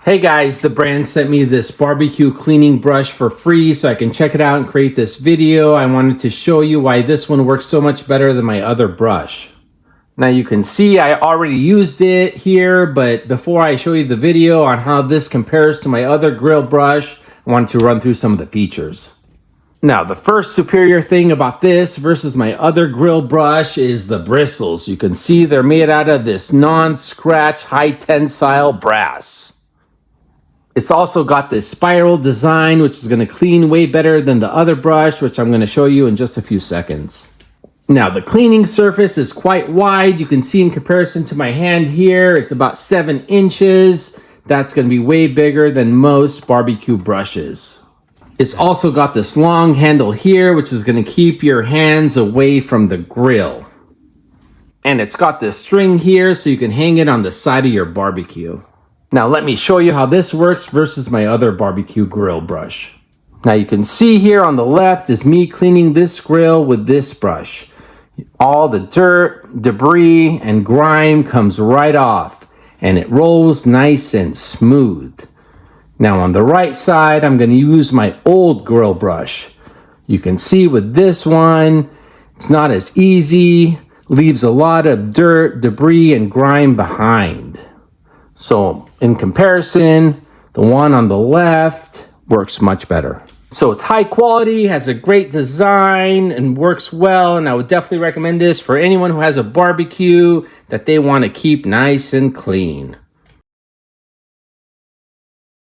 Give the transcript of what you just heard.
Hey guys, the brand sent me this barbecue cleaning brush for free so I can check it out and create this video. I wanted to show you why this one works so much better than my other brush. Now you can see I already used it here, but before I show you the video on how this compares to my other grill brush, I wanted to run through some of the features. Now, the first superior thing about this versus my other grill brush is the bristles. You can see they're made out of this non-scratch, high tensile brass. It's also got this spiral design, which is going to clean way better than the other brush, which I'm going to show you in just a few seconds. Now, the cleaning surface is quite wide. You can see in comparison to my hand here, it's about 7 inches. That's going to be way bigger than most barbecue brushes. It's also got this long handle here, which is going to keep your hands away from the grill. And it's got this string here, so you can hang it on the side of your barbecue. Now let me show you how this works versus my other barbecue grill brush. Now you can see here on the left is me cleaning this grill with this brush. All the dirt, debris, and grime comes right off, and it rolls nice and smooth. Now on the right side, I'm going to use my old grill brush. You can see with this one, it's not as easy, leaves a lot of dirt, debris, and grime behind. So in comparison, the one on the left works much better. So it's high quality, has a great design, and works well. And I would definitely recommend this for anyone who has a barbecue that they want to keep nice and clean.